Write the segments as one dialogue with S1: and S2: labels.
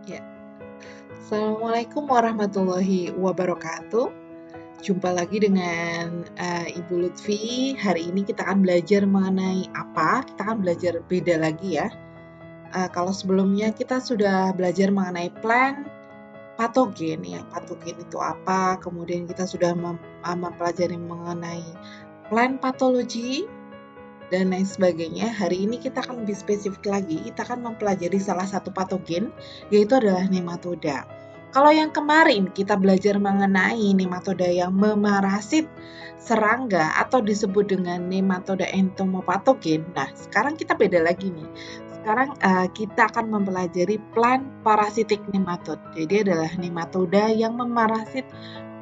S1: Ya, Assalamualaikum warahmatullahi wabarakatuh. Jumpa lagi dengan Ibu Lutfi. Hari ini kita akan belajar mengenai apa? Kita akan belajar beda lagi ya. Kalau sebelumnya kita sudah belajar mengenai plant patogen ya. Patogen itu apa? Kemudian kita sudah mempelajari mengenai plant pathology dan lain sebagainya. Hari ini kita akan lebih spesifik lagi. Kita akan mempelajari salah satu patogen, yaitu adalah nematoda. Kalau yang kemarin kita belajar mengenai nematoda yang memarasit serangga atau disebut dengan nematoda entomopatogen. Nah, sekarang kita beda lagi nih. Sekarang kita akan mempelajari plant parasitic nematode. Jadi adalah nematoda yang memarasit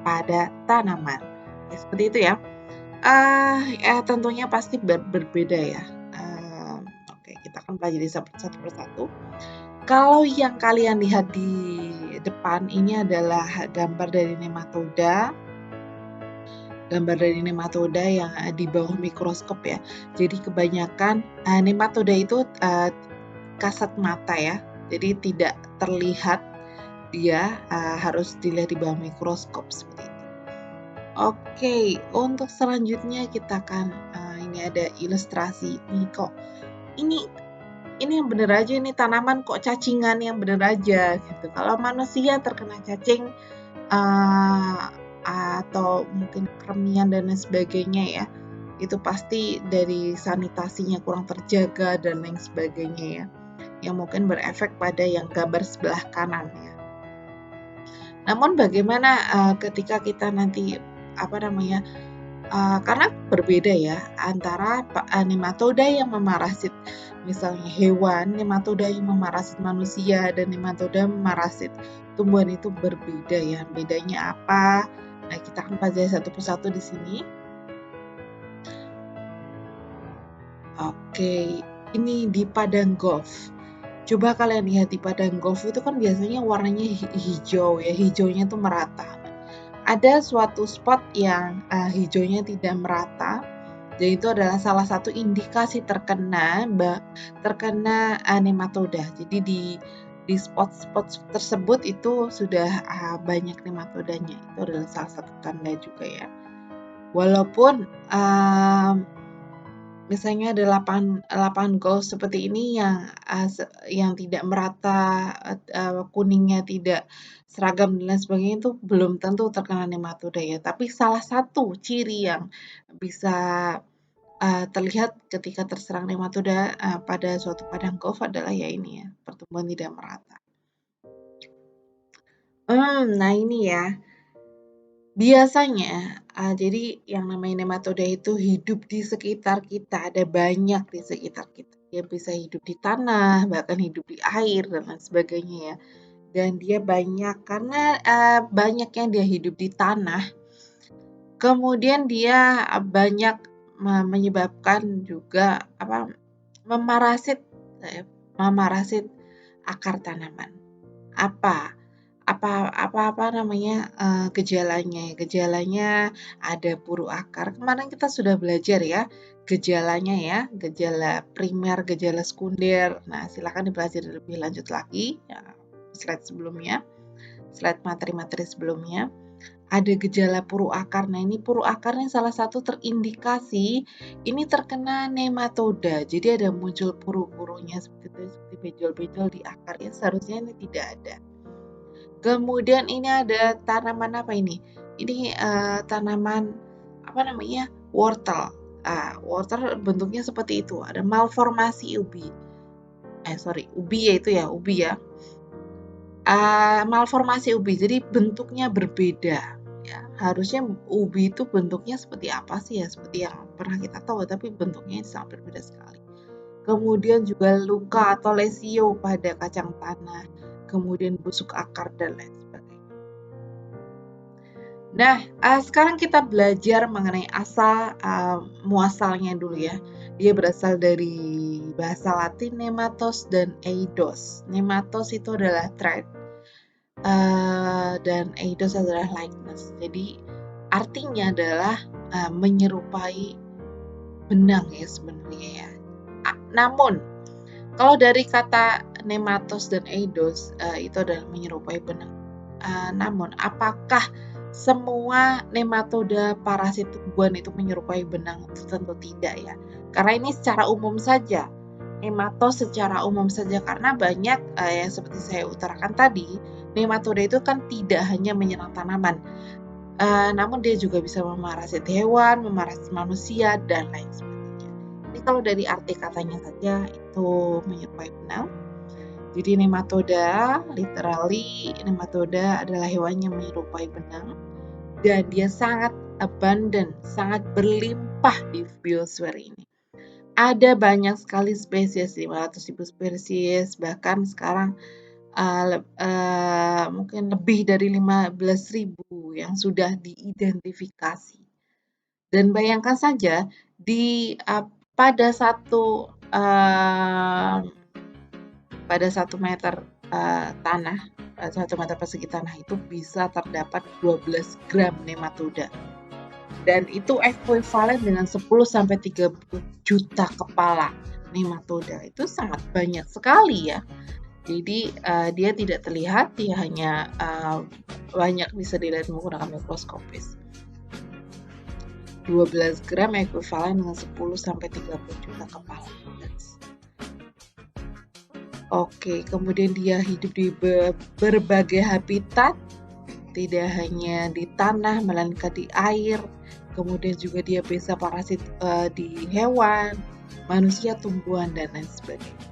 S1: pada tanaman. Ya, seperti itu ya. Tentunya pasti berbeda ya. Oke, kita akan pelajari satu persatu. Kalau yang kalian lihat di depan ini adalah gambar dari nematoda. Gambar dari nematoda yang di bawah mikroskop ya. Jadi kebanyakan nematoda itu kasat mata ya. Jadi tidak terlihat, dia harus dilihat di bawah mikroskop seperti itu. Oke, untuk selanjutnya kita akan ini ada ilustrasi. Ini yang bener aja, ini tanaman kok cacingan yang bener aja gitu. Kalau manusia terkena cacing atau mungkin kremian dan lain sebagainya ya, itu pasti dari sanitasinya kurang terjaga dan lain sebagainya ya, yang mungkin berefek pada yang gambar sebelah kanan ya. Namun bagaimana ketika kita nanti karena berbeda ya antara nematoda yang memarasit misalnya hewan, nematoda yang memarasit manusia, dan nematoda memarasit tumbuhan itu berbeda ya. Bedanya apa? Nah, kita akan pelajari satu persatu di sini. Oke, ini di padang golf. Coba kalian lihat di padang golf itu kan biasanya warnanya hijau ya, hijaunya tuh merata. Ada suatu spot yang hijaunya tidak merata, dan itu adalah salah satu indikasi terkena nematoda. Jadi di spot-spot tersebut itu sudah banyak nematodanya. Itu adalah salah satu tanda juga ya. Walaupun misalnya ada lapangan golf seperti ini yang tidak merata, kuningnya tidak seragam dan lain sebagainya, itu belum tentu terkena nematoda ya. Tapi salah satu ciri yang bisa terlihat ketika terserang nematoda pada suatu padang golf adalah ya ini ya, pertumbuhan tidak merata. Nah ini ya. Biasanya, jadi yang namanya nematoda itu hidup di sekitar kita, ada banyak di sekitar kita. Dia bisa hidup di tanah, bahkan hidup di air dan lain sebagainya ya. Dan dia banyak karena banyak yang dia hidup di tanah. Kemudian dia banyak menyebabkan juga memarasit akar tanaman. Gejalanya? Gejalanya ada puru akar. Kemarin kita sudah belajar ya gejalanya ya, gejala primer, gejala sekunder. Nah, silakan dipelajari lebih lanjut lagi ya, slide materi-materi sebelumnya. Ada gejala puru akar. Nah, ini puru akarnya salah satu terindikasi ini terkena nematoda. Jadi ada muncul puru-purunya seperti benjol-benjol di akarnya, seharusnya ini tidak ada. Kemudian ini ada tanaman apa ini? Ini tanaman wortel. Wortel bentuknya seperti itu. Ada malformasi ubi. Ubi ya. Malformasi ubi. Jadi bentuknya berbeda. Ya, harusnya ubi itu bentuknya seperti apa sih ya? Seperti yang pernah kita tahu, tapi bentuknya sangat berbeda sekali. Kemudian juga luka atau lesio pada kacang tanah. Kemudian busuk akar dan lain sebagainya. Nah, sekarang kita belajar mengenai asal muasalnya dulu ya. Dia berasal dari bahasa Latin nematos dan eidos. Nematos itu adalah thread dan eidos adalah likeness. Jadi artinya adalah menyerupai benang ya sebenarnya ya. Namun kalau dari kata nematos dan eidos itu adalah menyerupai benang. Namun, apakah semua nematoda parasit tumbuhan itu menyerupai benang? Tentu tidak ya. Karena ini secara umum saja. Nematos secara umum saja, karena banyak yang seperti saya utarakan tadi, nematoda itu kan tidak hanya menyerang tanaman, namun dia juga bisa memarasit hewan, memarasit manusia, dan lain sebagainya. Ini kalau dari arti katanya saja itu menyerupai benang. Jadi nematoda, literally nematoda adalah hewan yang menyerupai benang, dan dia sangat abundant, sangat berlimpah di biosfer ini. Ada banyak sekali spesies, 500.000 spesies, bahkan sekarang mungkin lebih dari 15.000 yang sudah diidentifikasi. Dan bayangkan saja pada satu meter tanah, 1 meter persegi tanah itu bisa terdapat 12 gram nematoda. Dan itu ekuivalen dengan 10-30 juta kepala nematoda. Itu sangat banyak sekali ya. Jadi dia tidak terlihat, dia hanya banyak bisa dilihat menggunakan mikroskopis. 12 gram ekuivalen dengan 10-30 juta kepala. Oke, kemudian dia hidup di berbagai habitat, tidak hanya di tanah, melainkan di air. Kemudian juga dia bisa parasit di hewan, manusia, tumbuhan, dan lain sebagainya.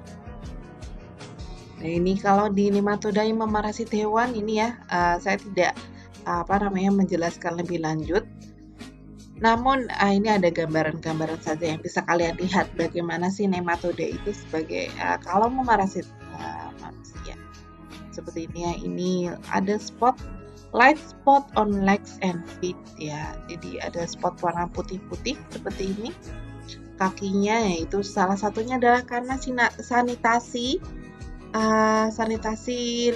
S1: Nah, ini kalau di nematoda yang memarasit hewan ini ya, saya tidak menjelaskan lebih lanjut. Namun ini ada gambaran-gambaran saja yang bisa kalian lihat bagaimana sih nematoda itu sebagai kalau memarasit manusia. Seperti ini ya, ini ada light spot on legs and feet ya. Jadi ada spot warna putih-putih seperti ini. Kakinya yaitu salah satunya adalah karena sanitasi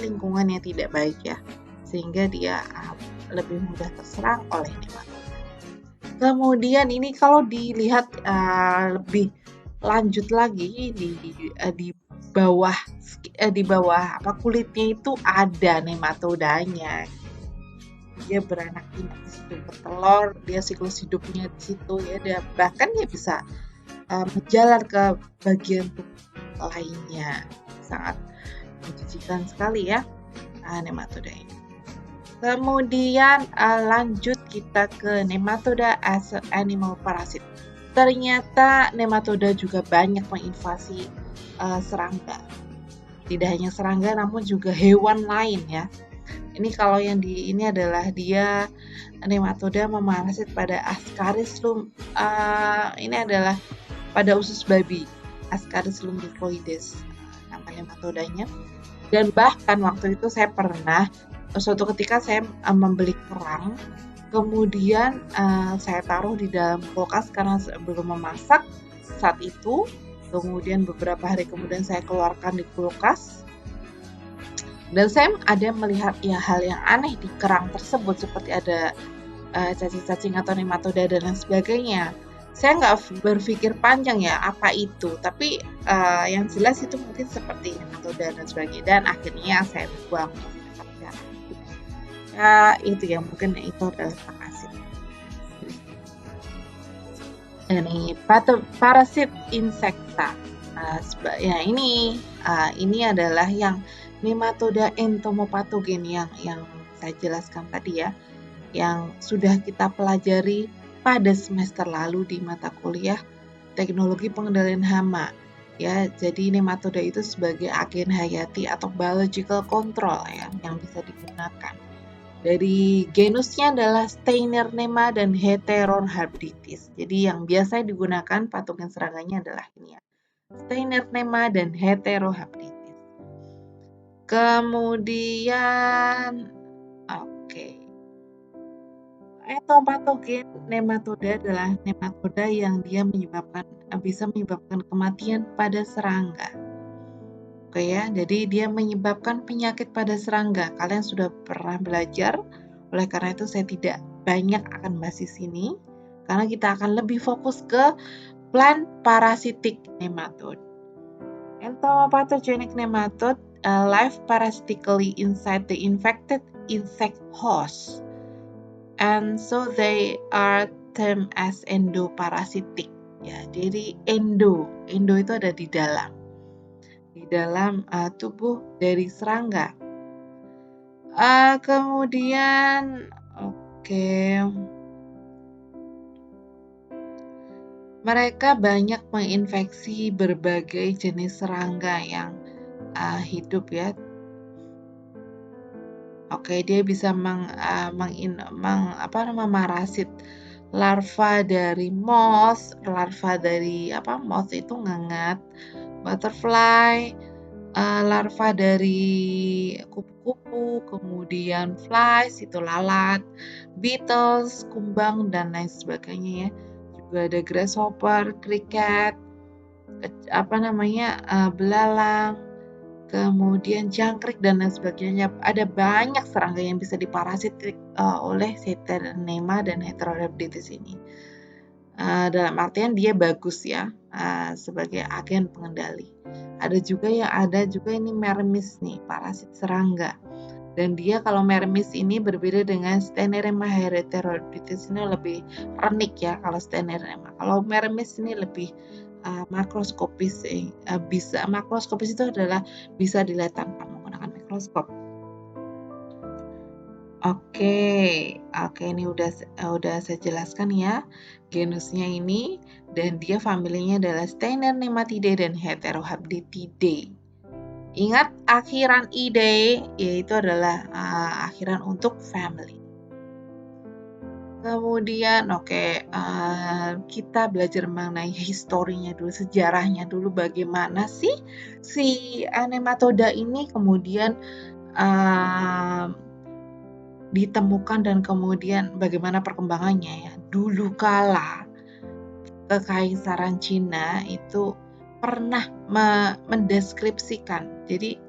S1: lingkungan yang tidak baik ya, sehingga dia lebih mudah terserang oleh nematoda. Kemudian ini kalau dilihat lebih lanjut lagi di bawah kulitnya itu ada nematodanya. Dia beranak pinak di situ, bertelur, dia siklus hidupnya di situ ya, bahkan dia bisa menjalar ke bagian tubuh lainnya. Sangat menjijikan sekali ya nematoda ini. Kemudian lanjut kita ke nematoda as animal parasit. Ternyata nematoda juga banyak menginvasi serangga. Tidak hanya serangga namun juga hewan lain ya. Ini kalau yang ini adalah dia nematoda memarasit pada Ascaris ini adalah pada usus babi, Ascaris lumbricoides nama nematodanya. Dan bahkan waktu itu suatu ketika saya membeli kerang, kemudian saya taruh di dalam kulkas karena belum memasak saat itu. Kemudian beberapa hari kemudian saya keluarkan di kulkas. Dan saya ada melihat ya hal yang aneh di kerang tersebut, seperti ada cacing-cacing atau nematoda dan lain sebagainya. Saya nggak berpikir panjang ya apa itu, tapi yang jelas itu mungkin seperti nematoda dan sebagainya. Dan akhirnya saya buang. Itu ya, mungkin itu adalah parasit. Ini parasit insekta. Ya ini adalah yang nematoda entomopatogen yang saya jelaskan tadi ya, yang sudah kita pelajari pada semester lalu di mata kuliah teknologi pengendalian hama. Ya, jadi nematoda itu sebagai agen hayati atau biological control ya yang bisa digunakan. Dari genusnya adalah Steinernema dan Heterorhabditis. Jadi yang biasa digunakan patogen serangannya adalah ini ya, Steinernema dan Heterorhabditis. Kemudian etopatogen nematoda adalah nematoda yang dia bisa menyebabkan kematian pada serangga. Oke ya, jadi dia menyebabkan penyakit pada serangga. Kalian sudah pernah belajar, oleh karena itu saya tidak banyak akan bahas di sini, karena kita akan lebih fokus ke plant parasitic nematode. Entomopathogenic nematode live parasitically inside the infected insect host, and so they are termed as endoparasitic. Ya, jadi endo itu ada di dalam tubuh dari serangga. Kemudian, mereka banyak menginfeksi berbagai jenis serangga yang hidup ya. Dia bisa memarasit larva dari moth, moth itu ngengat, butterfly, larva dari kupu-kupu, kemudian flies itu lalat, beetles, kumbang dan lain sebagainya ya. Juga ada grasshopper, cricket, belalang, kemudian jangkrik dan lain sebagainya. Ada banyak serangga yang bisa diparasitik oleh Seitanema dan Heterorhabditis ini. Dalam artian dia bagus ya sebagai agen pengendali. Ada juga ini mermis nih, parasit serangga. Dan dia kalau mermis ini berbeda dengan Steinernema heterorhabditis ini lebih renik ya kalau Steinernema. Kalau mermis ini lebih makroskopis. Makroskopis itu adalah bisa dilihat tanpa menggunakan mikroskop. Ini udah saya jelaskan ya genusnya ini, dan dia familinya adalah Steinernемatidae dan Heterorhabditidae. Ingat akhiran ide yaitu adalah akhiran untuk family. Kemudian kita belajar mengenai historinya dulu, sejarahnya dulu, bagaimana sih si nematoda ini kemudian ditemukan dan kemudian bagaimana perkembangannya ya. Dulu kala Kekaisaran Cina itu pernah mendeskripsikan, jadi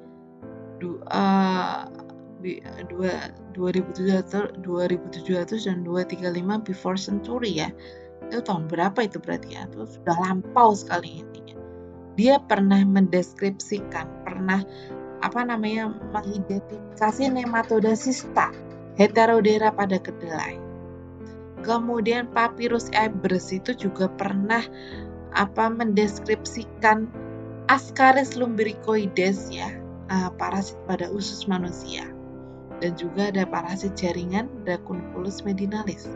S1: 2700 dan 235 before century ya. Itu tahun berapa itu berarti ya? Itu sudah lampau sekali intinya. Dia pernah mendeskripsikan, mengidentifikasi nematoda cista Heterodera pada kedelai. Kemudian Papyrus Ebers itu juga pernah mendeskripsikan Ascaris lumbricoides ya, parasit pada usus manusia. Dan juga ada parasit jaringan Dracunculus medinalis.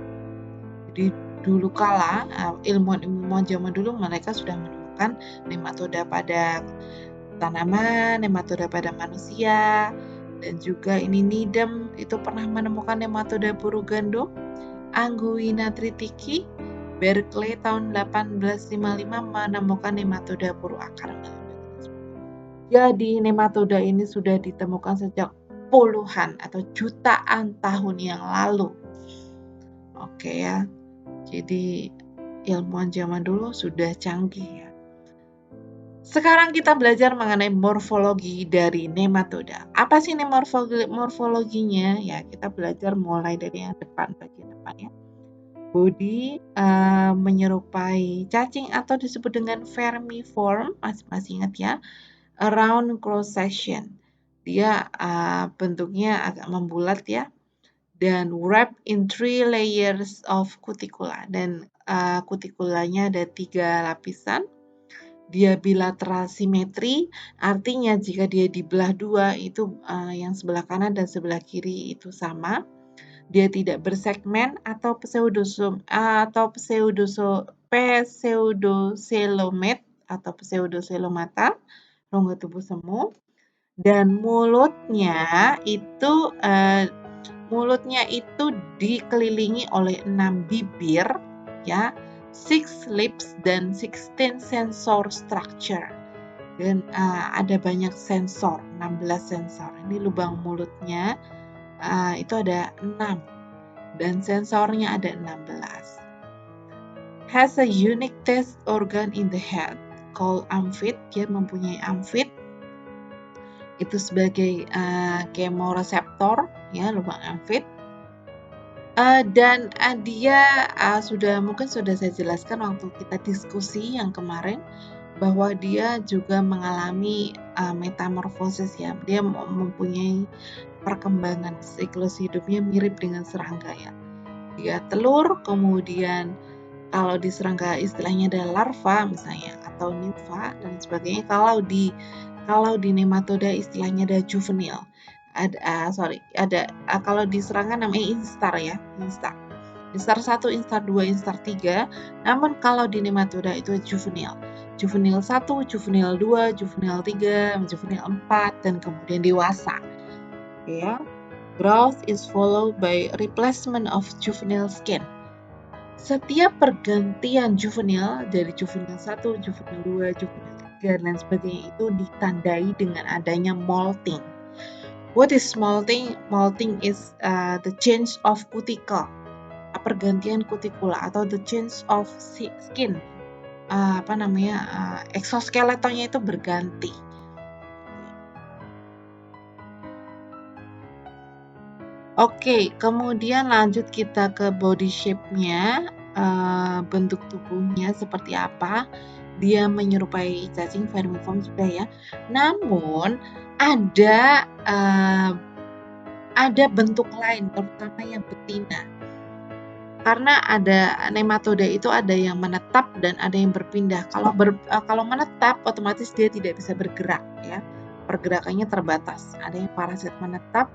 S1: Jadi dulu kala ilmuwan zaman dulu mereka sudah menemukan nematoda pada tanaman, nematoda pada manusia, dan juga ini Needham itu pernah menemukan nematoda buru gandum, Anguina tritiki. Berkeley tahun 1855 menemukan nematoda buru akar. Jadi nematoda ini sudah ditemukan sejak puluhan atau jutaan tahun yang lalu. Jadi ilmuwan zaman dulu sudah canggih ya. Sekarang kita belajar mengenai morfologi dari nematoda. Apa sih morfologinya? Ya, kita belajar mulai dari yang bagian depan ya. Body menyerupai cacing atau disebut dengan vermiform, masih ingat ya? Around cross section. Dia bentuknya agak membulat ya. Dan wrapped in 3 layers of cuticula. Dan kutikulanya ada 3 lapisan. Dia bilateral simetri, artinya jika dia dibelah dua itu yang sebelah kanan dan sebelah kiri itu sama. Dia tidak bersegmen atau pseudocelomate atau pseudocelomata, rongga tubuh semu. Dan mulutnya itu dikelilingi oleh 6 bibir ya. 6 lips dan 16 sensor structure. Dan ada banyak sensor, 16 sensor. Ini lubang mulutnya itu ada 6 dan sensornya ada 16. Has a unique taste organ in the head called amphith. Dia mempunyai amphith. Itu sebagai chemoreceptor ya, lubang amphith. Dan dia sudah saya jelaskan waktu kita diskusi yang kemarin bahwa dia juga mengalami metamorfosis ya. Dia mempunyai perkembangan, siklus hidupnya mirip dengan serangga ya. Dia telur, kemudian kalau di serangga istilahnya ada larva misalnya atau nimfa dan sebagainya. Kalau di nematoda istilahnya ada juvenil. Kalau di serangga namanya instar ya, instar. Instar 1, instar 2, instar 3. Namun kalau di nematoda itu juvenil. Juvenil 1, juvenil 2, juvenil 3, juvenil 4 dan kemudian dewasa. Ya. Growth is followed by replacement of juvenile skin. Setiap pergantian juvenil dari juvenil 1, juvenil 2, juvenil 3 dan sebagainya itu ditandai dengan adanya molting. What is molting? Molting is the change of cuticle, pergantian kutikula atau the change of skin. Exoskeletonnya itu berganti. Oke, kemudian lanjut kita ke body shape-nya, bentuk tubuhnya seperti apa. Dia menyerupai cacing vermiform sudah ya. Namun ada bentuk lain, terutama yang betina. Karena ada nematoda itu ada yang menetap dan ada yang berpindah. Kalau menetap, otomatis dia tidak bisa bergerak ya. Pergerakannya terbatas. Ada yang parasit menetap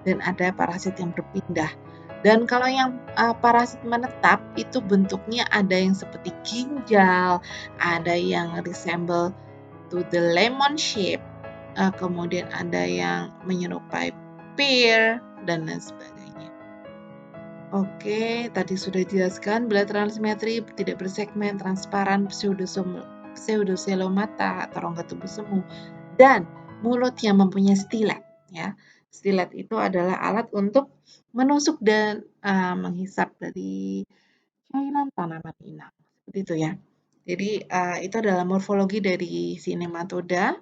S1: dan ada parasit yang berpindah. Dan kalau yang parasit menetap itu bentuknya ada yang seperti ginjal, ada yang resemble to the lemon shape, kemudian ada yang menyerupai pear dan lain sebagainya. Oke, tadi sudah dijelaskan bilateral simetri, tidak bersegmen, transparan, pseudocelomata atau rongga tubuh semu, dan mulut yang mempunyai stilet ya. Stilet itu adalah alat untuk menusuk dan menghisap dari cairan tanaman inang. Seperti itu ya. Jadi itu adalah morfologi dari si nematoda.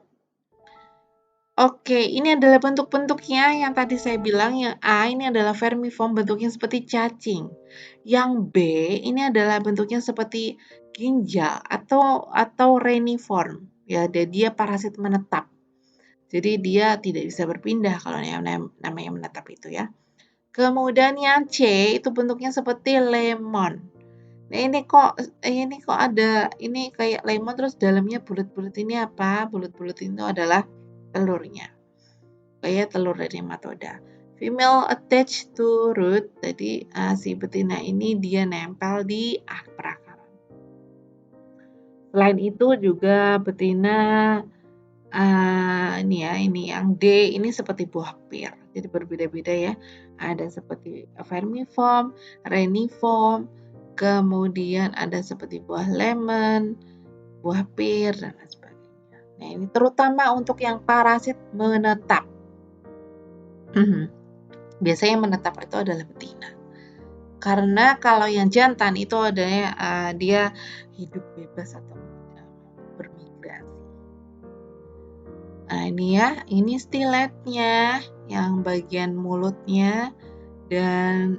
S1: Oke, ini adalah bentuk-bentuknya yang tadi saya bilang. Yang A ini adalah vermiform, bentuknya seperti cacing. Yang B ini adalah bentuknya seperti ginjal atau reniform. Ya, dia parasit menetap. Jadi dia tidak bisa berpindah kalau yang namanya menetap itu ya. Kemudian yang C itu bentuknya seperti lemon. Nah, ini kok ada ini kayak lemon terus dalamnya bulat-bulat, ini apa? Bulat-bulat itu adalah telurnya. Kayak telur dari nematoda. Female attached to root. Jadi si betina ini dia nempel di perakaran. Selain itu juga betina ini yang D ini seperti buah pir. Jadi berbeda-beda ya. Ada seperti vermiform, reniform, kemudian ada seperti buah lemon, buah pir dan lain sebagainya. Nah, ini terutama untuk yang parasit menetap. Biasanya yang menetap itu adalah betina. Karena kalau yang jantan itu adanya dia hidup bebas atau bermigrasi. Nah, ini ya, ini stiletnya yang bagian mulutnya dan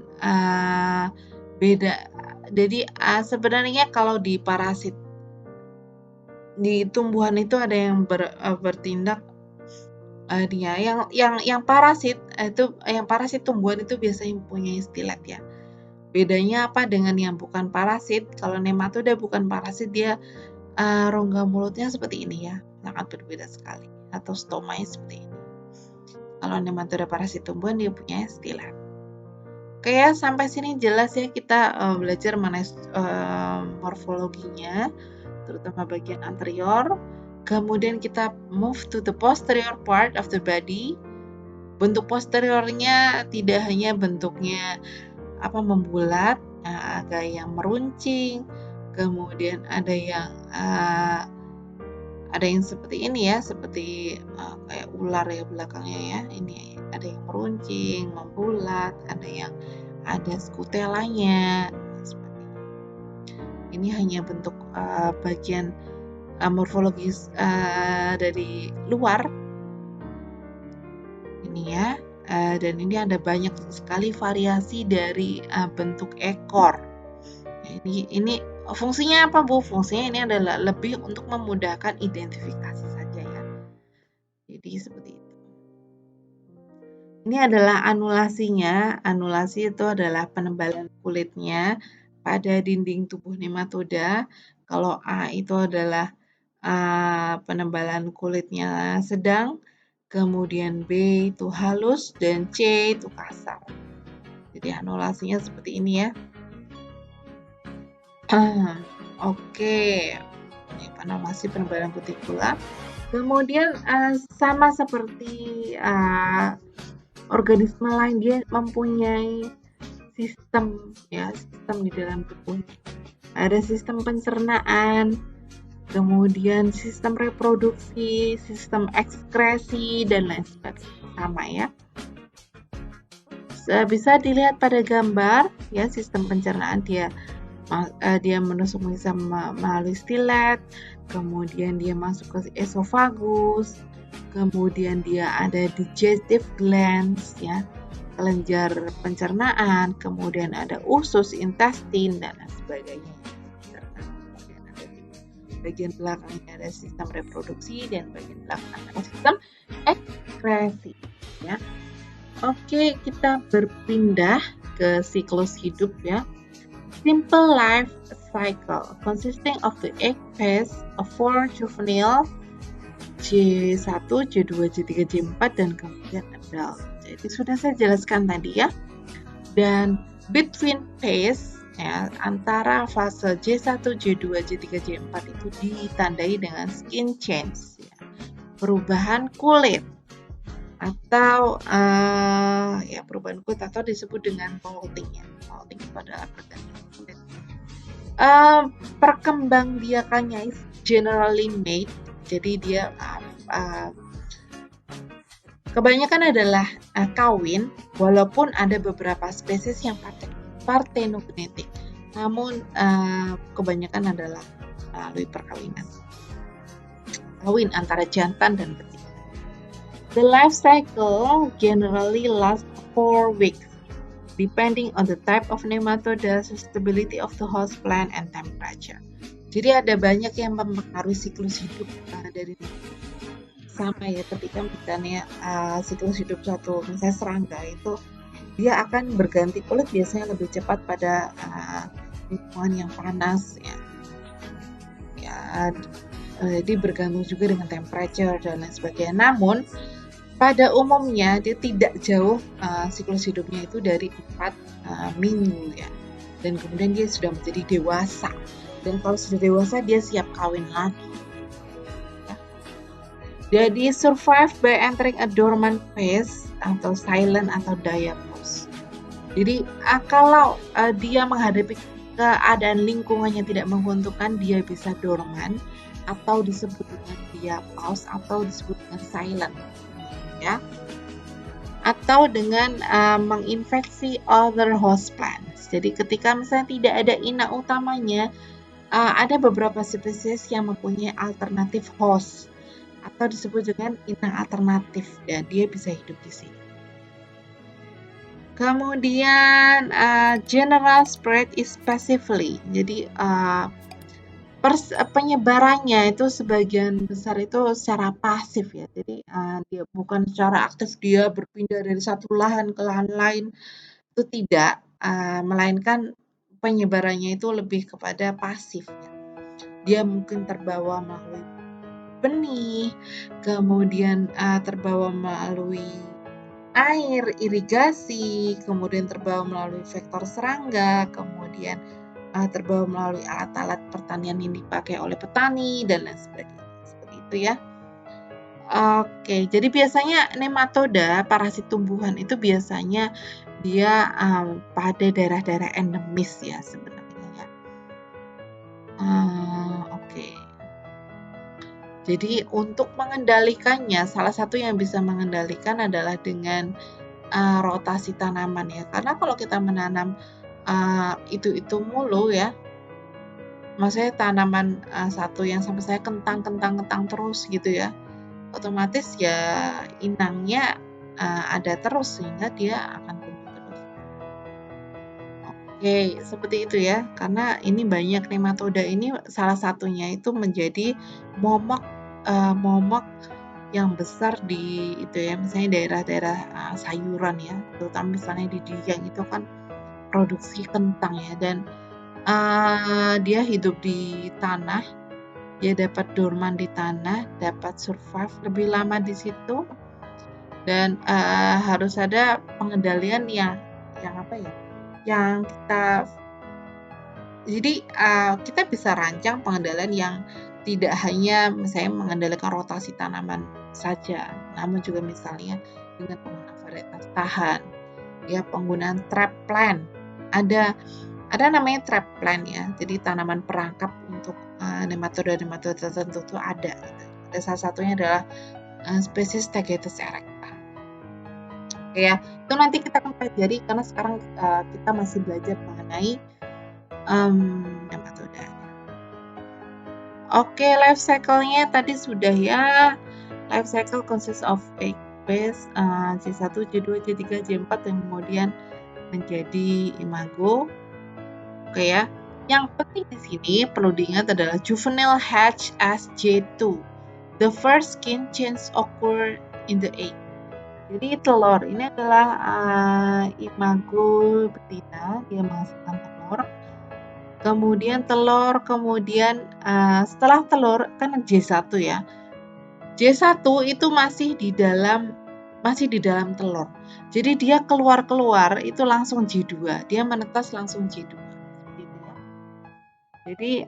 S1: beda. Jadi sebenarnya kalau di parasit di tumbuhan itu ada yang bertindak dia yang parasit tumbuhan itu biasanya mempunyai stilet ya. Bedanya apa dengan yang bukan parasit? Kalau nematoda bukan parasit, dia rongga mulutnya seperti ini ya, sangat berbeda sekali. Atau stomanya seperti ini. Kalau nematoda parasit tumbuhan dia punya stilet. Oke ya, sampai sini jelas ya kita belajar mengenai morfologinya, terutama bagian anterior. Kemudian kita move to the posterior part of the body. Bentuk posteriornya tidak hanya bentuknya membulat, ada yang meruncing, kemudian ada yang seperti ini ya, seperti kayak ular ya belakangnya ya. Ini ada yang meruncing, membulat, ada skutelanya. Ini hanya bentuk bagian morfologis dari luar. Ini ya. Dan ini ada banyak sekali variasi dari bentuk ekor. Ini Fungsinya apa, Bu? Fungsinya ini adalah lebih untuk memudahkan identifikasi saja ya. Jadi seperti itu. Ini adalah anulasinya. Anulasi itu adalah penebalan kulitnya pada dinding tubuh nematoda. Kalau A itu adalah penebalan kulitnya sedang, kemudian B itu halus, dan C itu kasar. Jadi anulasinya seperti ini ya. Oke, ini anulasi penebalan kutikula. Kemudian sama seperti organisme lain, dia mempunyai sistem ya, sistem di dalam tubuhnya. Ada sistem pencernaan, kemudian sistem reproduksi, sistem ekskresi, dan lain sebagainya. Sama ya. Bisa dilihat pada gambar ya, sistem pencernaan dia menusuk bisa melalui stilet, kemudian dia masuk ke esofagus, kemudian dia ada digestive glands ya, kelenjar pencernaan, kemudian ada usus, intestin, dan lain sebagainya. Kemudian ada di bagian belakangnya ada sistem reproduksi, dan bagian belakang ada sistem ekskresi ya. Oke, kita berpindah ke siklus hidup ya. Simple life cycle consisting of the egg phase of 4 juvenile J1, J2, J3, J4 dan kemudian adult. Jadi sudah saya jelaskan tadi ya. Dan between phase ya, antara fase J1, J2, J3, J4 itu ditandai dengan skin change ya. Perubahan kulit atau ya perubahan kulit atau disebut dengan molting ya. Molting itu adalah pergantian kulit. Perkembangbiakannya is generally made, jadi dia kebanyakan adalah kawin, walaupun ada beberapa spesies yang parthenogenetic, namun kebanyakan adalah melalui perkawinan, kawin antara jantan dan betina. The life cycle generally lasts 4 weeks, depending on the type of nematoda, stability of the host plant, and temperature. Jadi ada banyak yang mempengaruhi siklus hidup dari sama ya, ketika misalnya siklus hidup suatu misalnya serangga itu dia akan berganti kulit biasanya lebih cepat pada lingkungan yang panas ya. Jadi bergantung juga dengan temperature dan lain sebagainya. Namun pada umumnya dia tidak jauh siklus hidupnya itu dari 4 minggu ya. Dan kemudian dia sudah menjadi dewasa. Dan kalau sudah dewasa dia siap kawin lagi. Ya. Jadi survive by entering a dormant phase atau silent atau diapause. Jadi kalau dia menghadapi keadaan lingkungan yang tidak menguntungkan, dia bisa dormant atau disebut dengan diapause atau disebut dengan silent. Ya, atau dengan menginfeksi other host plants. Jadi ketika misalnya tidak ada inang utamanya, ada beberapa spesies yang mempunyai alternatif host atau disebut dengan inang alternatif dan dia bisa hidup di sini. Kemudian general spread is passively. Jadi penyebarannya itu sebagian besar itu secara pasif ya. Jadi dia bukan secara aktif dia berpindah dari satu lahan ke lahan lain, itu tidak, melainkan penyebarannya itu lebih kepada pasif ya. Dia mungkin terbawa melalui benih, kemudian terbawa melalui air, irigasi, kemudian terbawa melalui vektor serangga, kemudian terbawa melalui alat-alat pertanian yang dipakai oleh petani dan lain sebagainya. Seperti itu ya. Oke, jadi biasanya nematoda, parasit tumbuhan itu biasanya dia pada daerah-daerah endemis ya sebenarnya ya. Oke. Jadi untuk mengendalikannya, salah satu yang bisa mengendalikan adalah dengan rotasi tanaman ya. Karena kalau kita menanam itu mulu ya, maksudnya tanaman satu yang sampai saya kentang terus gitu ya, otomatis ya inangnya ada terus sehingga dia akan tumbuh terus. Oke, seperti itu ya. Karena ini banyak nematoda ini salah satunya itu menjadi momok yang besar di itu ya, misalnya daerah-daerah sayuran ya, terutama misalnya di Dieng itu kan produksi kentang ya, dan dia hidup di tanah, dia dapat dorman di tanah, dapat survive lebih lama di situ, dan harus ada pengendalian yang apa ya, yang kita bisa rancang pengendalian yang tidak hanya misalnya mengendalikan rotasi tanaman saja, namun juga misalnya dengan penggunaan varietas tahan, ya penggunaan trap plant. Ada namanya trap plant ya, jadi tanaman perangkap untuk nematoda-nematoda tertentu itu ada. Gitu. Ada salah satunya adalah spesies Tagetes erecta. Oke ya, itu nanti kita akan pelajari karena sekarang kita masih belajar mengenai nematoda. Oke, life cycle-nya tadi sudah ya. Life cycle consists of egg base J1, J2, J3, J4 yang kemudian menjadi imago. Oke ya. Yang penting di sini perlu diingat adalah juvenile hatch as J2. The first skin change occur in the egg. Jadi telur ini adalah imago betina, dia menghasilkan telur. Kemudian setelah telur kan J1 ya. J1 itu masih di dalam telur. Jadi dia keluar itu langsung J2. Dia menetas langsung J2. Jadi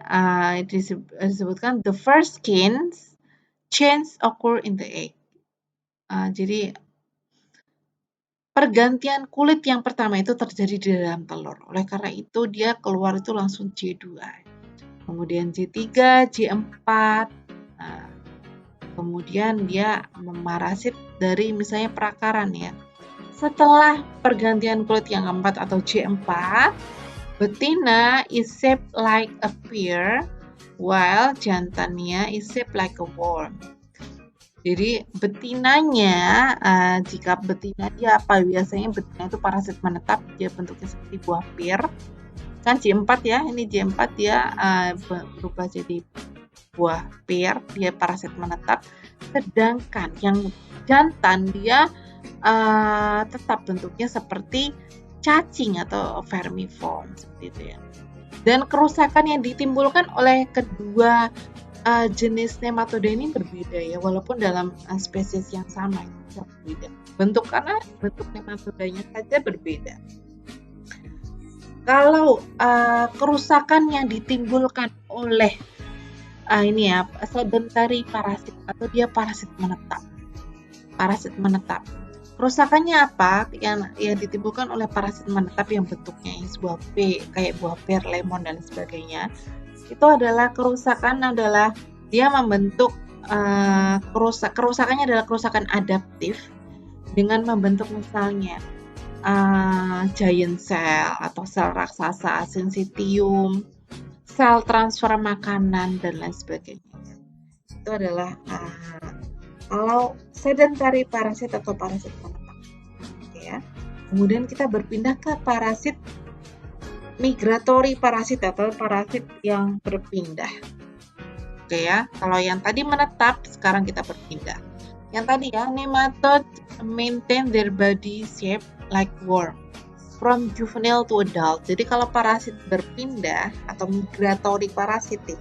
S1: disebutkan the first skin change occur in the egg. Jadi pergantian kulit yang pertama itu terjadi di dalam telur. Oleh karena itu dia keluar itu langsung J2. Kemudian J3, J4. Kemudian dia memarasit dari misalnya perakaran ya. Setelah pergantian kulit yang keempat atau J4, betina is shaped like a pear, while jantannya is shaped like a worm. Jadi betinanya, jika betina dia apa? Biasanya betina itu parasit menetap, dia bentuknya seperti buah pir. Kan J4 ya, ini J4 dia berubah jadi buah pir, dia parasit menetap. Sedangkan yang jantan dia tetap bentuknya seperti cacing atau vermiform seperti itu ya. Dan kerusakan yang ditimbulkan oleh kedua jenis nematoda ini berbeda ya, walaupun dalam spesies yang sama itu berbeda. Bentuk nematodanya saja berbeda. Kalau kerusakan yang ditimbulkan oleh sedentary parasit atau dia parasit menetap. Kerusakannya apa? Yang ditimbulkan oleh parasit menetap yang bentuknya sebuah P, kayak buah pir, lemon dan sebagainya. Itu adalah dia membentuk kerusakannya adalah kerusakan adaptif dengan membentuk misalnya giant cell atau sel raksasa, syncytium, sel transfer makanan dan lain sebagainya. Itu adalah kalau sedentary parasit atau parasit menetap. Oke ya. Kemudian kita berpindah ke parasit migratory parasit atau parasit yang berpindah. Oke ya, kalau yang tadi menetap, sekarang kita berpindah. Yang tadi ya, nematode maintain their body shape like worm from juvenile to adult. Jadi kalau parasit berpindah atau migratory parasitik,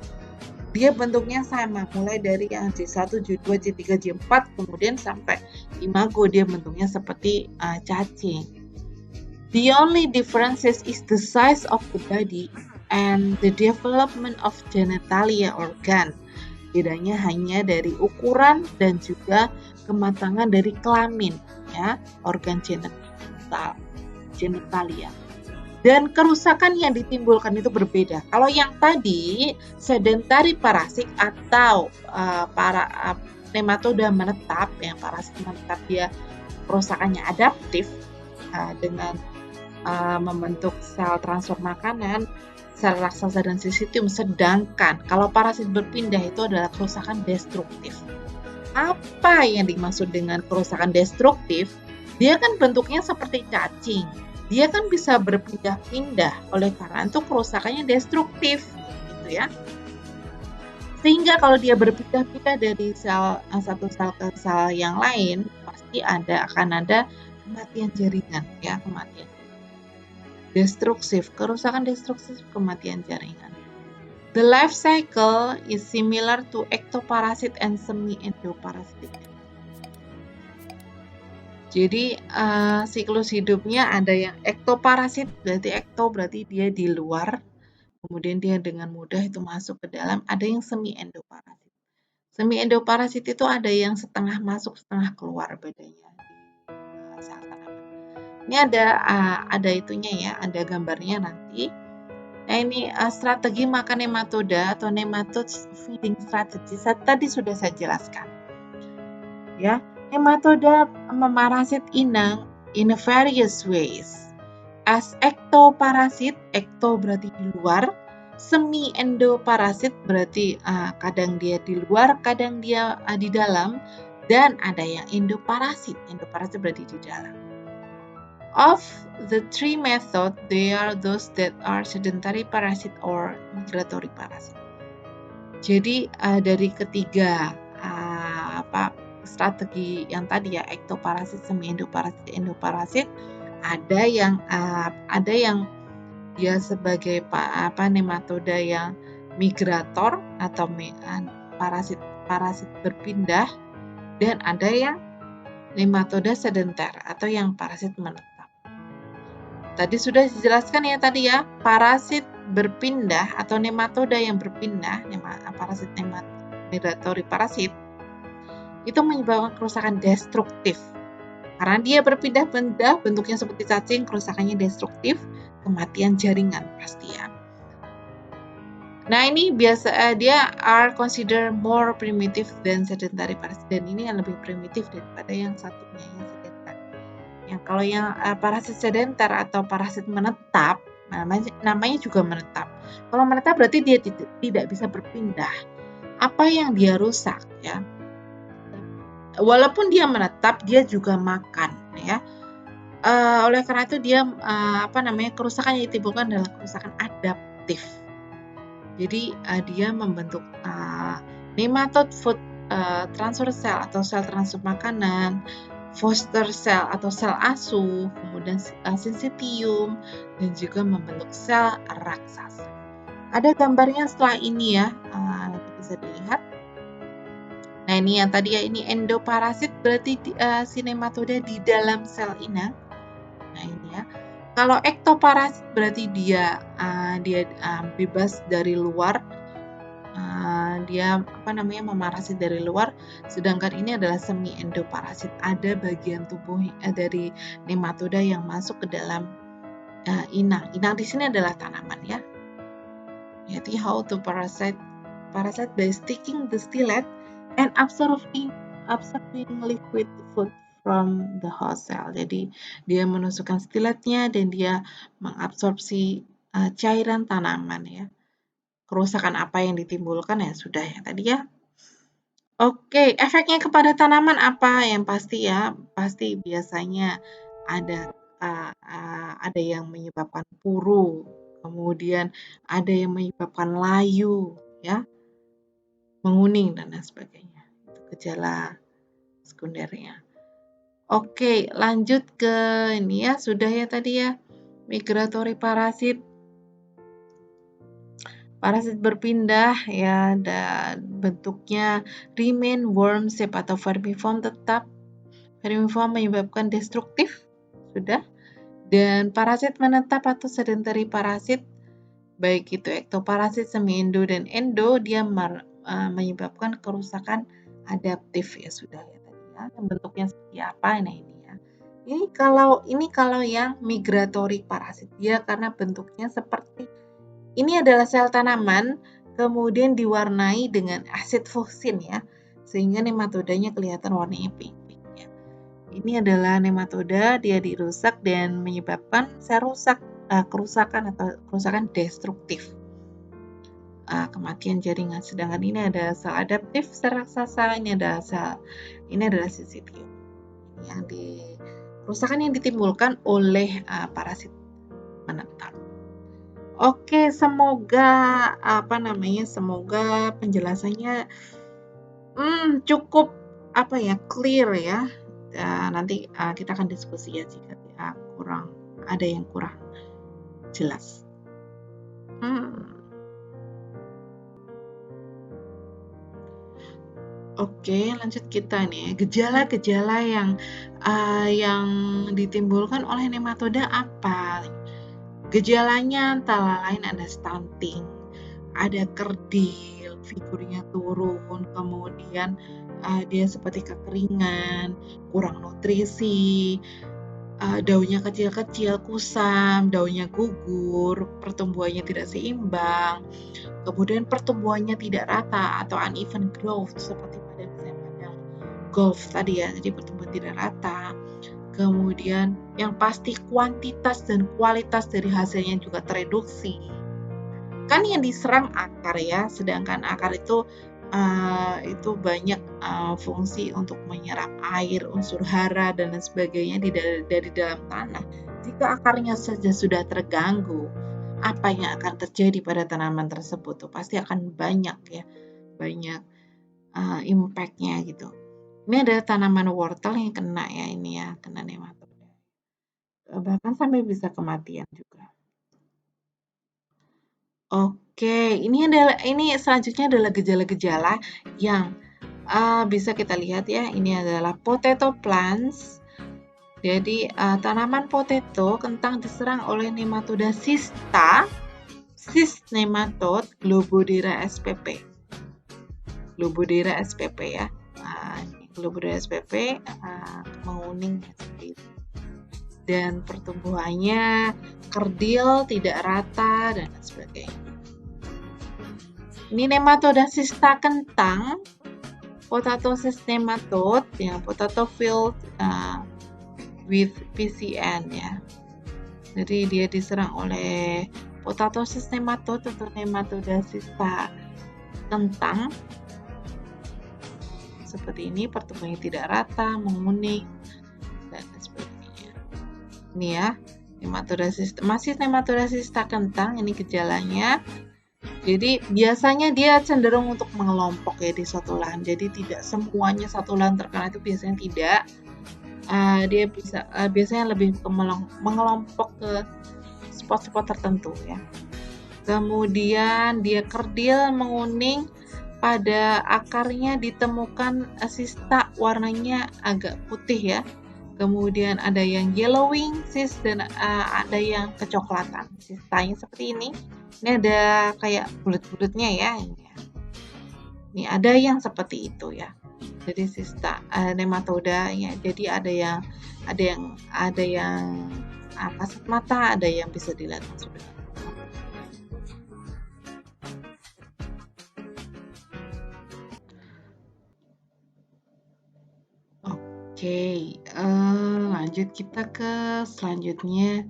S1: dia bentuknya sama, mulai dari yang J1, J2, J3, J4, kemudian sampai imago, dia bentuknya seperti cacing. The only difference is the size of the body and the development of genitalia organ. Bedanya hanya dari ukuran dan juga kematangan dari kelamin, ya, organ genitalia. Dan kerusakan yang ditimbulkan itu berbeda. Kalau yang tadi sedentary parasit atau nematoda menetap, yang parasit menetap dia kerusakannya adaptif dengan membentuk sel transfer makanan, sel raksasa dan syncytium. Sedangkan kalau parasit berpindah itu adalah kerusakan destruktif. Apa yang dimaksud dengan kerusakan destruktif? Dia kan bentuknya seperti cacing. dia kan bisa berpindah-pindah, oleh karena itu kerusakannya destruktif gitu ya. Sehingga kalau dia berpindah-pindah dari satu sel ke sel yang lain, pasti akan ada kematian jaringan ya, kematian destruktif, kerusakan destruktif, kematian jaringan. The life cycle is similar to ectoparasit and semi-endoparasitic. Jadi siklus hidupnya ada yang ektoparasit, berarti dia di luar, kemudian dia dengan mudah itu masuk ke dalam. Ada yang semi-endoparasit. Semi-endoparasit itu ada yang setengah masuk, setengah keluar bedanya di sel tanaman. Ini ada itunya ya, ada gambarnya nanti. Nah ini strategi makan nematoda atau nematode feeding strategy tadi sudah saya jelaskan. Ya, nematoda memarasit inang in various ways. As ektoparasit, ekto berarti di luar, semi endoparasit berarti kadang dia di luar, kadang dia di dalam, dan ada yang endoparasit. Endoparasit berarti di dalam. Of the three methods, they are those that are sedentary parasit or migratory parasit. Jadi dari ketiga strategi yang tadi ya, ektoparasit, semi-endoparasit, endoparasit, ada yang dia sebagai nematoda yang migrator atau parasit berpindah, dan ada yang nematoda sedenter atau yang parasit menetap. Tadi sudah dijelaskan ya parasit berpindah atau nematoda yang berpindah, parasit migratory parasit, itu menyebabkan kerusakan destruktif. Karena dia berpindah-pindah, bentuknya seperti cacing, kerusakannya destruktif, kematian jaringan pasti ya. Nah ini dia are considered more primitive than sedentary parasit, dan ini yang lebih primitif daripada yang satunya yang sedenter. Kalau yang parasit sedenter atau parasit menetap, namanya juga menetap. Kalau menetap berarti dia tidak bisa berpindah. Apa yang dia rusak ya? Walaupun dia menetap, dia juga makan ya. Oleh karena itu dia kerusakan yang ditimbulkan adalah kerusakan adaptif. Jadi dia membentuk nematode food transfer cell atau sel transfer makanan, foster cell atau sel asuh, kemudian syncytium, dan juga membentuk sel raksasa. Ada gambarnya setelah ini ya, bisa dilihat. Nah ini yang tadi ya, ini endoparasit berarti si nematoda di dalam sel inang. Nah ini ya. Kalau ektoparasit berarti dia bebas dari luar, dia memarasit dari luar, sedangkan ini adalah semi endoparasit, ada bagian tubuh dari nematoda yang masuk ke dalam inang. Inang di sini adalah tanaman ya. Jadi how to parasite by sticking the stylet and absorbing liquid food from the host cell. Jadi dia menusukkan styletnya dan dia mengabsorpsi cairan tanaman ya. Kerusakan apa yang ditimbulkan ya sudah ya tadi ya. Oke, efeknya kepada tanaman apa? Yang pasti biasanya ada yang menyebabkan puru, kemudian ada yang menyebabkan layu ya, menguning dan lain sebagainya. Itu gejala sekundernya. Oke, lanjut ke ini ya, sudah ya tadi ya, migratory parasit. Parasit berpindah ya, dan bentuknya remain worm shape atau vermiform tetap. Vermiform menyebabkan destruktif, sudah. Dan parasit menetap atau sedentary parasit, baik itu ektoparasit, semi-endo, dan endo, dia menyebabkan kerusakan adaptif ya sudah ya tadi ya. Yang bentuknya seperti apa? Nah ini ya. Ini kalau yang migratory parasit, dia karena bentuknya seperti ini adalah sel tanaman, kemudian diwarnai dengan asid fuksin ya, sehingga nematodanya kelihatan warnanya pink ya. Ini adalah nematoda, dia dirusak dan menyebabkan sel kerusakan destruktif, kematian jaringan. Sedangkan ini ada sel adaptif, sel raksasa, ini adalah syncytium yang Kerusakan yang ditimbulkan oleh parasit menetap. Oke, semoga semoga penjelasannya cukup clear ya. Nanti kita akan diskusi ya jika ada yang kurang jelas. Oke, lanjut kita nih. Gejala-gejala yang ditimbulkan oleh nematoda apa? Gejalanya antara lain ada stunting, ada kerdil, figurnya turun, kemudian dia seperti kekeringan, kurang nutrisi, daunnya kecil-kecil, kusam, daunnya gugur, pertumbuhannya tidak seimbang, kemudian pertumbuhannya tidak rata atau uneven growth seperti pada golf tadi ya, jadi pertumbuhan tidak rata. Kemudian yang pasti kuantitas dan kualitas dari hasilnya juga tereduksi. Kan yang diserang akar ya, sedangkan akar itu banyak fungsi untuk menyerap air, unsur hara dan lain sebagainya dari dalam tanah. Jika akarnya saja sudah terganggu, apa yang akan terjadi pada tanaman tersebut? Pasti akan banyak impact-nya gitu. Ini ada tanaman wortel yang kena ya, ini ya, kena nematoda. Bahkan sampai bisa kematian juga. Oke, ini selanjutnya adalah gejala-gejala yang bisa kita lihat ya. Ini adalah potato plants. Jadi tanaman potato kentang diserang oleh nematoda cyst nematode Globodera spp. Globodera spp ya. Globodera spp menguning seperti itu. Dan pertumbuhannya kerdil, tidak rata, dan sebagainya. Ini nematoda cysta kentang, potato cyst nematode, yang potato filled with PCN ya. Jadi dia diserang oleh potato cyst nematode atau nematoda cysta kentang. Seperti ini, pertumbuhannya tidak rata, menguning, dan sebagainya. Ini ya, masih nematoda cysta kentang, ini gejalanya. Jadi biasanya dia cenderung untuk mengelompok ya di suatu lahan. Jadi tidak semuanya satu lahan terkena, itu biasanya tidak. Dia biasanya lebih mengelompok ke spot-spot tertentu ya. Kemudian dia kerdil, menguning, pada akarnya ditemukan cysta warnanya agak putih ya. Kemudian ada yang yellowing cyst dan ada yang kecoklatan. Cystanya seperti ini. Ini ada kayak bulat-bulatnya ya. Ini ada yang seperti itu ya. Jadi cysta nematoda ya. Jadi ada yang kasat mata, ada yang bisa dilihat sudah. Oke, lanjut kita ke selanjutnya,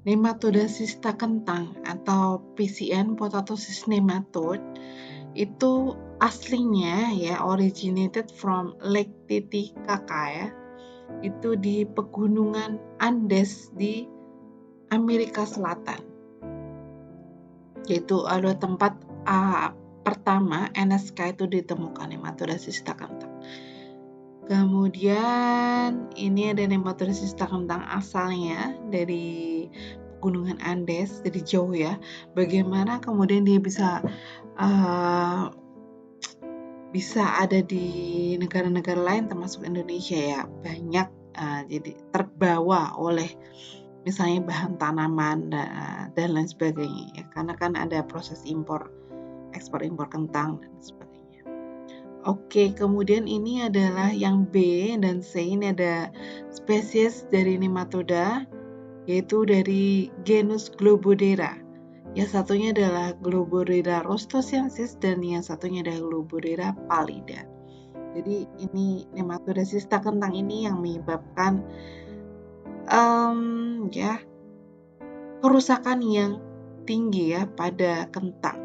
S1: nematoda cysta kentang atau PCN, potato cyst nematode, itu aslinya ya originated from Lake Titicaca ya, itu di pegunungan Andes di Amerika Selatan. Yaitu ada tempat pertama NSK itu ditemukan nematoda cysta kentang. Kemudian ini ada nematoda cysta kentang asalnya dari Pegunungan Andes, dari jauh ya. Bagaimana kemudian dia bisa ada di negara-negara lain termasuk Indonesia ya, banyak jadi terbawa oleh misalnya bahan tanaman dan lain sebagainya ya, karena kan ada proses ekspor impor kentang dan sebagainya. Oke, kemudian ini adalah yang B dan C, ini ada spesies dari nematoda, yaitu dari genus Globodera. Yang satunya adalah Globodera rostosiensis dan yang satunya adalah Globodera pallida. Jadi ini nematoda cysta kentang ini yang menyebabkan kerusakan yang tinggi ya pada kentang.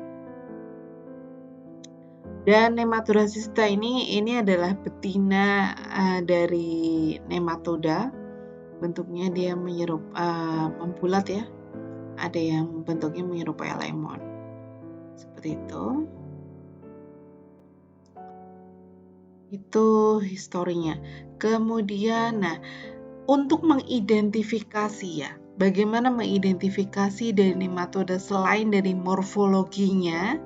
S1: Dan nematoda cysta ini adalah betina dari nematoda bentuknya dia membulat ya. Ada yang bentuknya menyerupai lemon. Seperti itu. Itu historinya. Kemudian, untuk mengidentifikasi ya, bagaimana mengidentifikasi dari nematoda selain dari morfologinya,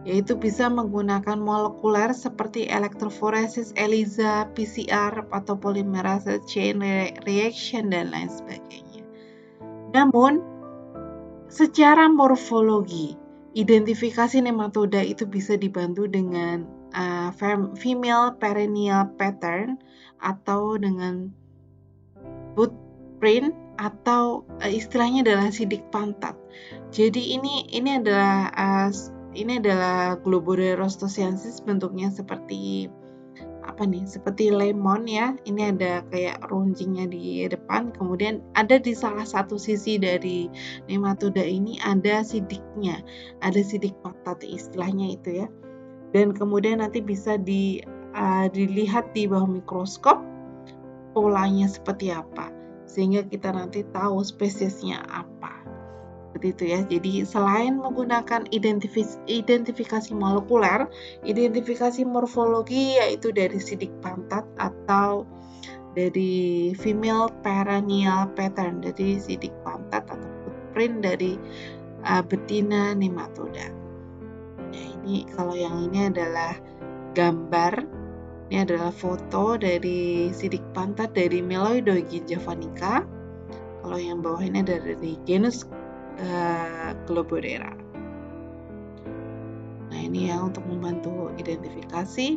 S1: yaitu bisa menggunakan molekuler seperti elektroforesis ELISA, PCR, atau polymerase chain reaction, dan lain sebagainya. Namun, secara morfologi, identifikasi nematoda itu bisa dibantu dengan female perennial pattern atau dengan footprint atau istilahnya adalah sidik pantat. Jadi ini adalah Globoderus rostosiensis, bentuknya seperti seperti lemon ya. Ini ada kayak runcingnya di depan, kemudian ada di salah satu sisi dari nematoda ini ada sidiknya, ada sidik pantat istilahnya itu ya. Dan kemudian nanti bisa dilihat di bawah mikroskop polanya seperti apa, sehingga kita nanti tahu spesiesnya apa. Seperti itu ya. Jadi selain menggunakan identifikasi molekuler, identifikasi morfologi yaitu dari sidik pantat atau dari female perennial pattern, dari sidik pantat atau footprint dari betina nematoda. Nah, ini kalau yang ini adalah gambar, ini adalah foto dari sidik pantat dari Meloidogyne javanica. Kalau yang bawah ini ada dari genus Globodera. Nah, ini ya untuk membantu identifikasi.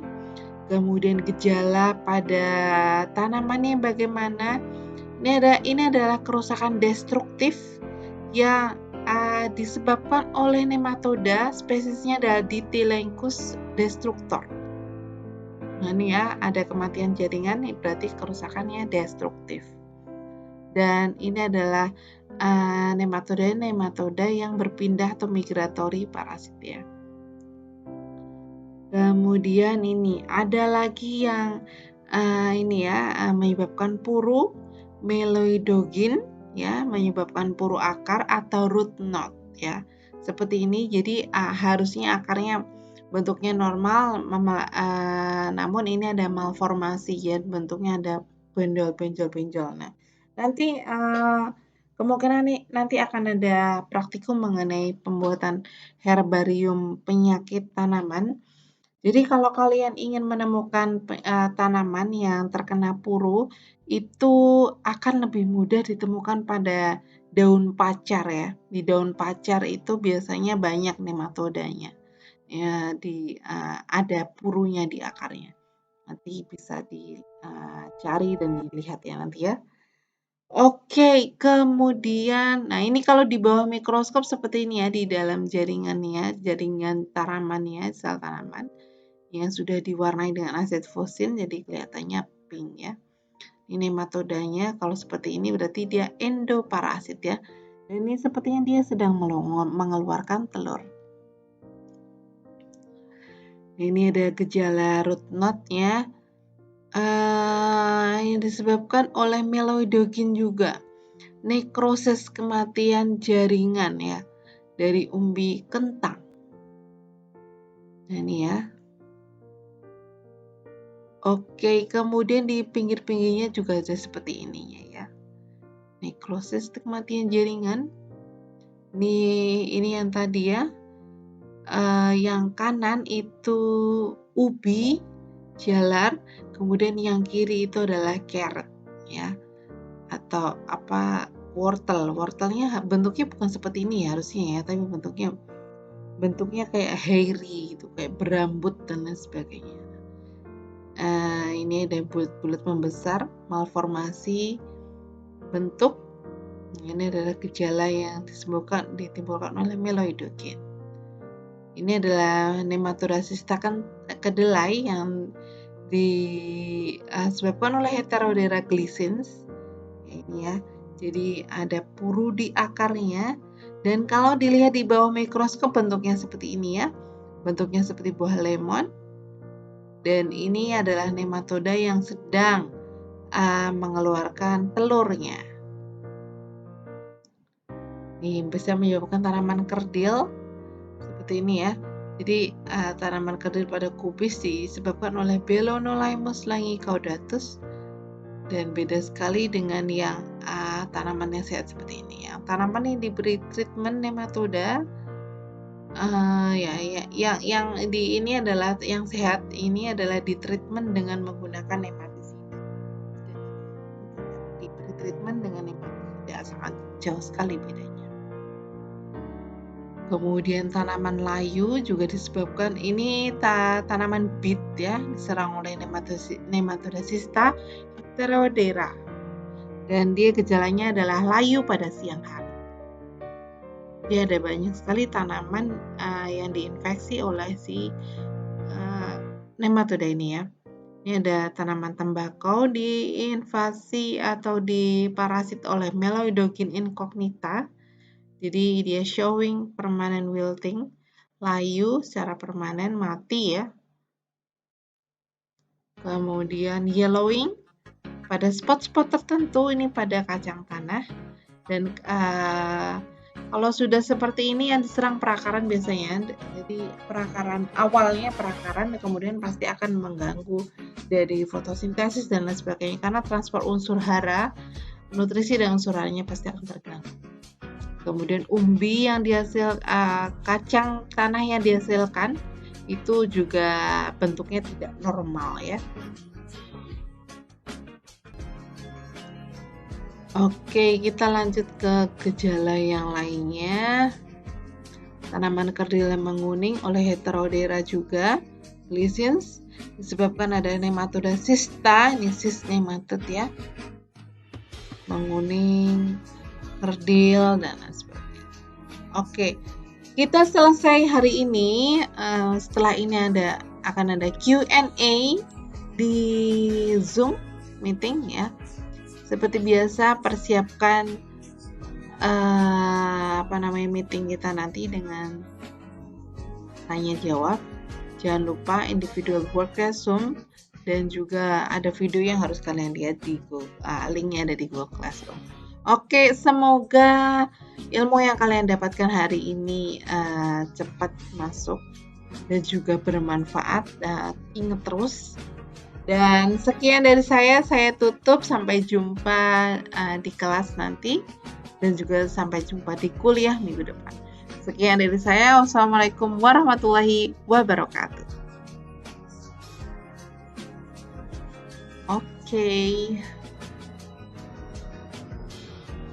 S1: Kemudian gejala pada tanamannya bagaimana? Ini adalah kerusakan destruktif yang disebabkan oleh nematoda, spesiesnya adalah Dithylengchus destructor. Nah, ini ya ada kematian jaringan, ini berarti kerusakannya destruktif. Dan ini adalah nematoda yang berpindah atau migratory parasit ya. Kemudian ini ada lagi yang menyebabkan puru, Meloidogyne ya, menyebabkan puru akar atau root knot ya. Seperti ini. Jadi harusnya akarnya bentuknya normal, namun ini ada malformasi ya, bentuknya ada benjol-benjol. Nah, nanti kemungkinan nanti akan ada praktikum mengenai pembuatan herbarium penyakit tanaman. Jadi kalau kalian ingin menemukan tanaman yang terkena puru, itu akan lebih mudah ditemukan pada daun pacar ya. Di daun pacar itu biasanya banyak nematodanya. Ya, ada purunya di akarnya. Nanti bisa dicari dan dilihat ya nanti ya. Oke, kemudian, ini kalau di bawah mikroskop seperti ini ya, di dalam jaringannya, jaringan tanamannya, sel tanaman yang sudah diwarnai dengan asid fosin, jadi kelihatannya pink ya. Ini nematodanya, kalau seperti ini berarti dia endoparasit ya. Dan ini sepertinya dia sedang mengeluarkan telur. Ini ada gejala root knot ya, yang disebabkan oleh Meloidogyne juga. Nekrosis, kematian jaringan ya, dari umbi kentang. Nah, ini ya. Oke, kemudian di pinggir-pinggirnya juga ada seperti ininya ya. Nekrosis, kematian jaringan. Ini yang tadi ya. Yang kanan itu ubi, jalar, kemudian yang kiri itu adalah carrot ya. Atau wortel. Wortelnya bentuknya bukan seperti ini ya harusnya ya, tapi bentuknya kayak hairy gitu, kayak berambut dan lain sebagainya. Ini ada bulat-bulat membesar, malformasi bentuk. Ini adalah gejala yang ditimbulkan oleh Meloidogyne. Ini adalah nematoda sistakan kedelai yang disebabkan oleh Heterodera glycans. Ini ya. Jadi ada puru di akarnya, dan kalau dilihat di bawah mikroskop bentuknya seperti ini ya. Bentuknya seperti buah lemon. Dan ini adalah nematoda yang sedang mengeluarkan telurnya. Nih, bisa menyebabkan tanaman kerdil seperti ini ya. Jadi tanaman kerdil pada kubis disebabkan oleh Belonolaimus langicaudatus, dan beda sekali dengan yang tanaman yang sehat seperti ini. Yang tanaman yang diberi treatment nematoda, yang di ini adalah yang sehat ini adalah di treatment dengan menggunakan nematisida. Diberi treatment dengan nematisida, sangat jauh sekali bedanya. Kemudian tanaman layu juga disebabkan ini tanaman beet ya, diserang oleh nematoda cysta Heterodera, dan dia gejalanya adalah layu pada siang hari. Jadi ada banyak sekali tanaman yang diinfeksi oleh si nematoda ini ya. Ini ada tanaman tembakau diinvasi atau diparasit oleh Meloidogyne incognita. Jadi dia showing permanent wilting, layu secara permanen, mati ya. Kemudian yellowing pada spot-spot tertentu, ini pada kacang tanah. Dan kalau sudah seperti ini yang diserang perakaran biasanya. Jadi perakaran awalnya perakaran, kemudian pasti akan mengganggu dari fotosintesis dan lain sebagainya, karena transport unsur hara, nutrisi dan unsur haranya pasti akan terganggu. Kemudian umbi yang kacang tanah yang dihasilkan itu juga bentuknya tidak normal ya. Oke, kita lanjut ke gejala yang lainnya. Tanaman kerdil yang menguning oleh Heterodera juga, lesions, disebabkan ada nematoda cysta, ini cyst nematode ya, menguning, kerdil, dan lain sebagainya. Oke, kita selesai hari ini. Setelah ini akan ada Q&A di Zoom meeting ya. Seperti biasa, persiapkan meeting kita nanti dengan tanya jawab. Jangan lupa individual workshop Zoom, dan juga ada video yang harus kalian lihat di Google, linknya ada di Google Classroom. Oke, semoga ilmu yang kalian dapatkan hari ini cepat masuk dan juga bermanfaat. Ingat terus. Dan sekian dari saya tutup. Sampai jumpa di kelas nanti, dan juga sampai jumpa di kuliah minggu depan. Sekian dari saya. Wassalamualaikum warahmatullahi wabarakatuh. Oke.